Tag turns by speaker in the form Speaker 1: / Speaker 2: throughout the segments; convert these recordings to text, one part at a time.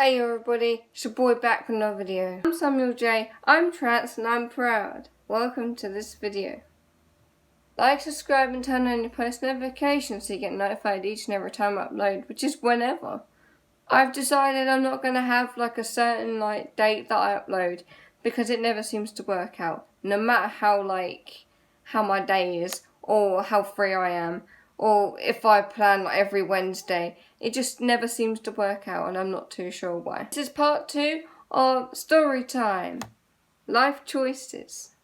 Speaker 1: Hey everybody, it's your boy back with another video. I'm Samuel J, I'm trans and I'm proud. Welcome to this video. Like, subscribe and turn on your post notifications so you get notified each and every time I upload, which is whenever. I've decided I'm not going to have like a certain date that I upload because it never seems to work out. No matter how my day is or how free I am, or if I plan every Wednesday, it just never seems to work out and I'm not too sure why. This is part 2 of story time. Life choices.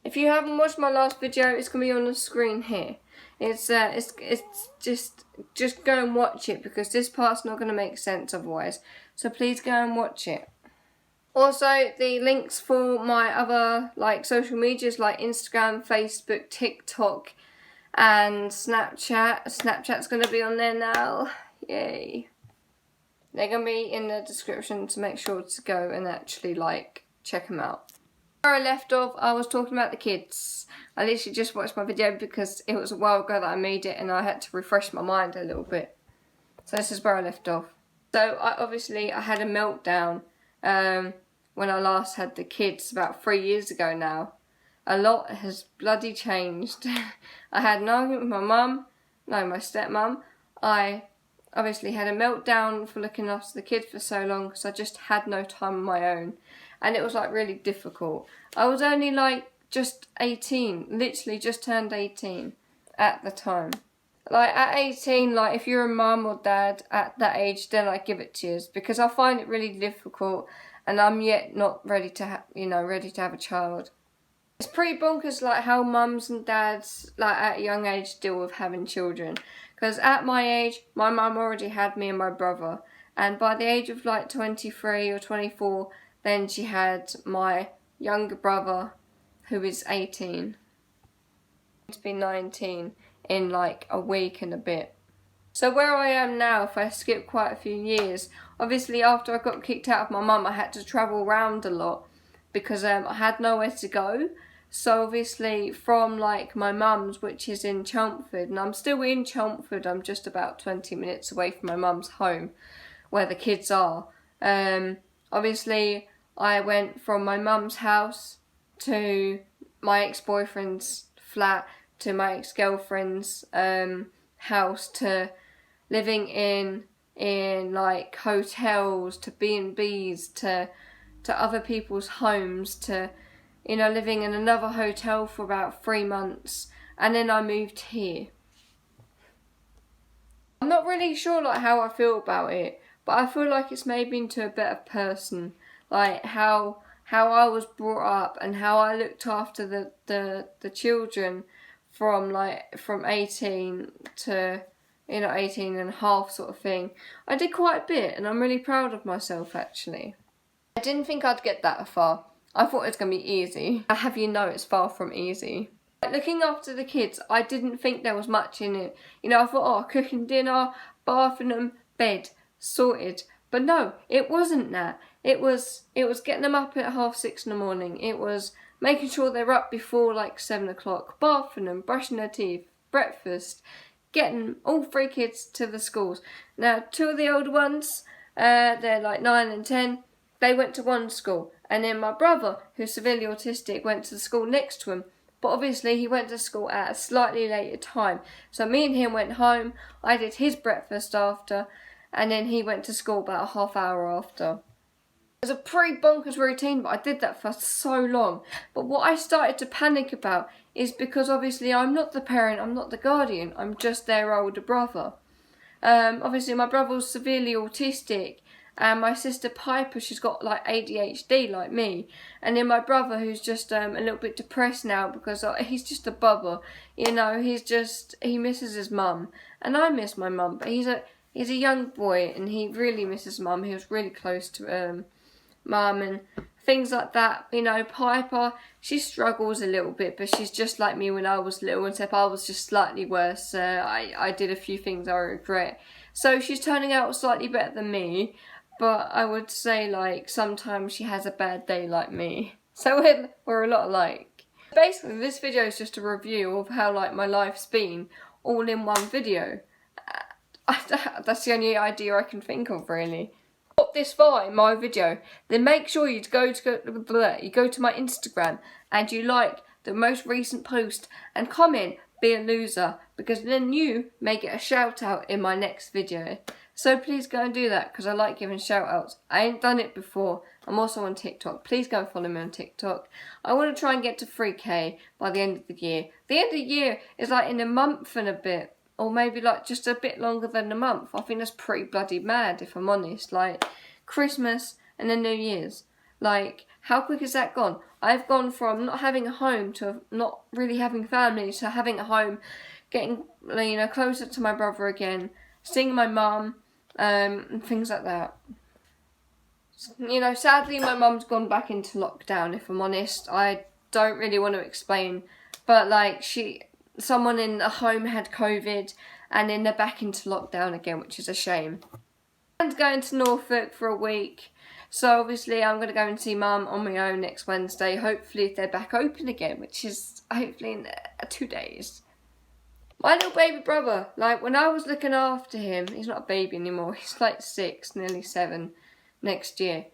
Speaker 1: If you haven't watched my last video, it's going to be on the screen here. It's just go and watch it because this part's not going to make sense otherwise. So please go and watch it. Also, the links for my other social medias like Instagram, Facebook, TikTok, and Snapchat. Snapchat's going to be on there now. Yay. They're going to be in the description, to make sure to go and actually check them out. Where I left off, I was talking about the kids. I literally just watched my video because it was a while ago that I made it and I had to refresh my mind a little bit. So this is where I left off. So I had a meltdown when I last had the kids about 3 years ago now. A lot has bloody changed. I had an argument with my stepmum. I obviously had a meltdown for looking after the kids for so long because I just had no time on my own. And it was really difficult. I was only just 18, literally just turned 18 at the time. At 18, if you're a mum or dad at that age, then I give it to you because I find it really difficult and I'm yet not ready to have a child. It's pretty bonkers how mums and dads at a young age deal with having children. Because at my age, my mum already had me and my brother. And by the age of 23 or 24, then she had my younger brother who is 18. To be 19 in a week and a bit. So where I am now, if I skip quite a few years, obviously after I got kicked out of my mum, I had to travel around a lot because I had nowhere to go. So obviously from my mum's, which is in Chelmsford, and I'm still in Chelmsford, I'm just about 20 minutes away from my mum's home where the kids are. Obviously I went from my mum's house to my ex-boyfriend's flat to my ex-girlfriend's house to living in hotels to B&Bs to other people's homes to living in another hotel for about 3 months, and then I moved here. I'm not really sure how I feel about it, but I feel like it's made me into a better person. How I was brought up and how I looked after the children from 18 to 18 and a half sort of thing. I did quite a bit and I'm really proud of myself actually. I didn't think I'd get that far. I thought it was going to be easy. I have you know it's far from easy. Looking after the kids, I didn't think there was much in it. I thought, cooking dinner, bathing them, bed, sorted. But no, it wasn't that. It was getting them up at 6:30 in the morning. It was making sure they're up before 7 o'clock, bathing them, brushing their teeth, breakfast, getting all 3 kids to the schools. Now, 2 of the older ones, they're 9 and 10, they went to one school. And then my brother, who's severely autistic, went to the school next to him. But obviously he went to school at a slightly later time. So me and him went home, I did his breakfast after, and then he went to school about a half hour after. It was a pretty bonkers routine, but I did that for so long. But what I started to panic about is because obviously I'm not the parent, I'm not the guardian, I'm just their older brother. Obviously my brother was severely autistic. And my sister Piper, she's got ADHD like me. And then my brother, who's just a little bit depressed now because he's just a bubba. He misses his mum. And I miss my mum, but he's a young boy and he really misses mum. He was really close to mum and things like that. Piper, she struggles a little bit, but she's just like me when I was little, except I was just slightly worse. I did a few things I regret. So she's turning out slightly better than me. But I would say sometimes she has a bad day like me. So we're a lot alike. Basically this video is just a review of how my life's been all in one video. That's the only idea I can think of really. this far in my video, then make sure you go to my Instagram and you like the most recent post and comment "be a loser," because then you may get a shout out in my next video. So please go and do that, because I like giving shout outs. I ain't done it before. I'm also on TikTok. Please go and follow me on TikTok. I want to try and get to 3k by the end of the year. The end of the year is like in a month and a bit, or maybe like just a bit longer than a month. I think that's pretty bloody mad, if I'm honest. Like Christmas and then New Year's. Like, how quick has that gone? I've gone from not having a home to not really having family to having a home, getting, you know, closer to my brother again, seeing my mum, and things like that. You know, sadly my mum's gone back into lockdown, if I'm honest. I don't really want to explain, but like someone in a home had COVID and then they're back into lockdown again, which is a shame. I'm going to Norfolk for a week, so obviously I'm going to go and see mum on my own next Wednesday, hopefully if they're back open again, which is hopefully in 2 days. My little baby brother, like when I was looking after him, he's not a baby anymore, he's like 6, nearly 7 next year.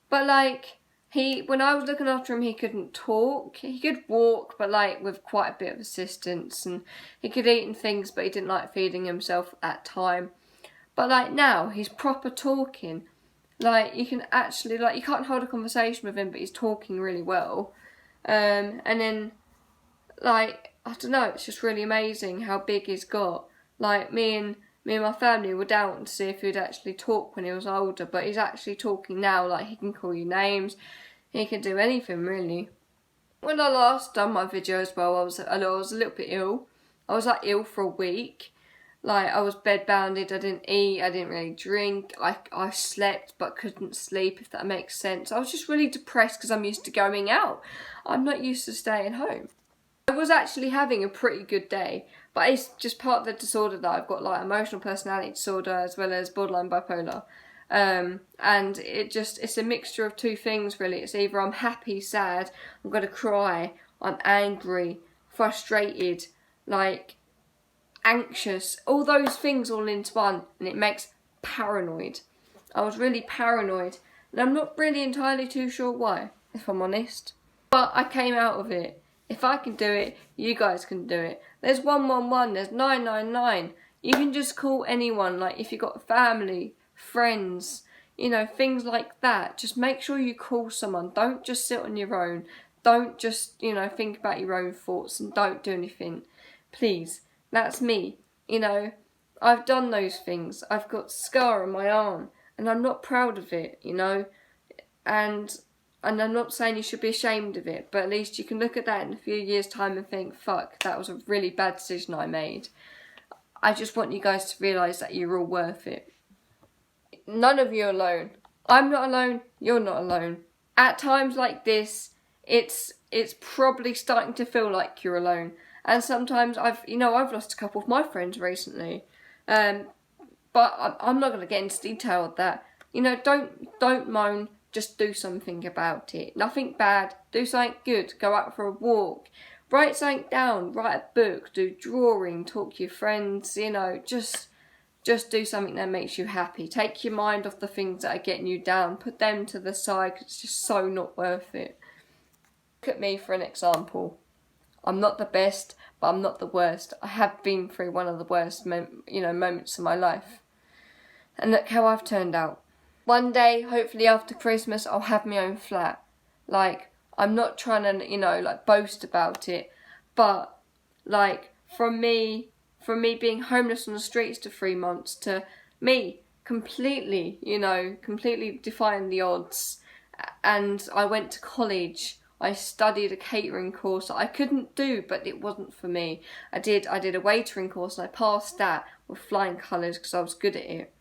Speaker 1: But like, when I was looking after him, he couldn't talk. He could walk, but like with quite a bit of assistance, and he could eat and things, but he didn't like feeding himself at time. But like now, he's proper talking. Like you can actually, like you can't hold a conversation with him, but he's talking really well. And then like, I don't know, it's just really amazing how big he's got. Like me and my family were down to see if he'd actually talk when he was older, but he's actually talking now. Like he can call you names, he can do anything really. When I last done my video as well, I was a little bit ill. I was like ill for a week. Like I was bedbounded, I didn't eat, I didn't really drink, I slept but couldn't sleep, if that makes sense. I was just really depressed because I'm used to going out. I'm not used to staying home. I was actually having a pretty good day, but it's just part of the disorder that I've got, like emotional personality disorder as well as borderline bipolar. And it's a mixture of two things really. It's either I'm happy, sad, I'm going to cry, I'm angry, frustrated, like anxious, all those things all into one, and it makes paranoid. I was really paranoid, and I'm not really entirely too sure why, if I'm honest. But I came out of it. If I can do it, you guys can do it. There's 111, there's 999. You can just call anyone, like if you've got family, friends, you know, things like that. Just make sure you call someone. Don't just sit on your own. Don't just, you know, think about your own thoughts and don't do anything. Please, that's me. You know, I've done those things. I've got a scar on my arm and I'm not proud of it, you know, and I'm not saying you should be ashamed of it, but at least you can look at that in a few years' time and think, fuck, that was a really bad decision I made. I just want you guys to realise that you're all worth it. None of you are alone. I'm not alone, you're not alone. At times like this, it's probably starting to feel like you're alone. And sometimes I've lost a couple of my friends recently. But I'm not going to get into detail of that. You know, don't moan. Just do something about it. Nothing bad. Do something good. Go out for a walk. Write something down. Write a book. Do drawing. Talk to your friends. You know, just do something that makes you happy. Take your mind off the things that are getting you down. Put them to the side because it's just so not worth it. Look at me for an example. I'm not the best, but I'm not the worst. I have been through one of the worst moments of my life. And look how I've turned out. One day, hopefully after Christmas, I'll have my own flat. Like, I'm not trying to, you know, like boast about it, but like from me being homeless on the streets to 3 months to me completely defying the odds. And I went to college. I studied a catering course that I couldn't do, but it wasn't for me. I did a waitering course and I passed that with flying colours because I was good at it.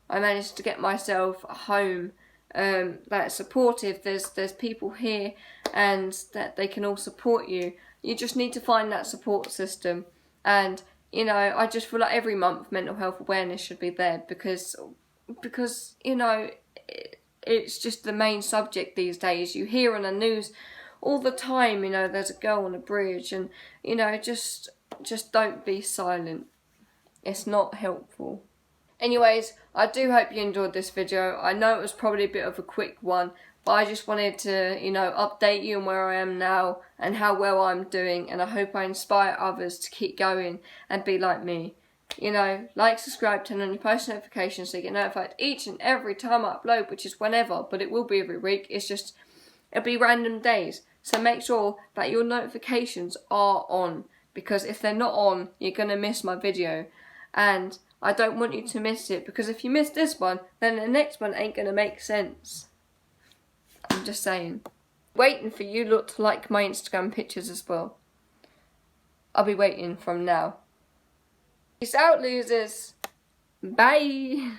Speaker 1: I managed to get myself a home that's supportive. There's people here and that they can all support you. You just need to find that support system. And, you know, I just feel like every month mental health awareness should be there because you know, it's just the main subject these days. You hear on the news all the time, you know, there's a girl on a bridge and, you know, just don't be silent. It's not helpful. Anyways, I do hope you enjoyed this video. I know it was probably a bit of a quick one, but I just wanted to, you know, update you on where I am now and how well I'm doing, and I hope I inspire others to keep going and be like me. You know, like, subscribe, turn on your post notifications so you get notified each and every time I upload, which is whenever, but it will be every week. It's just, it'll be random days. So make sure that your notifications are on, because if they're not on, you're going to miss my video. And I don't want you to miss it, because if you miss this one, then the next one ain't going to make sense. I'm just saying. Waiting for you lot to like my Instagram pictures as well. I'll be waiting from now. Peace out, losers. Bye.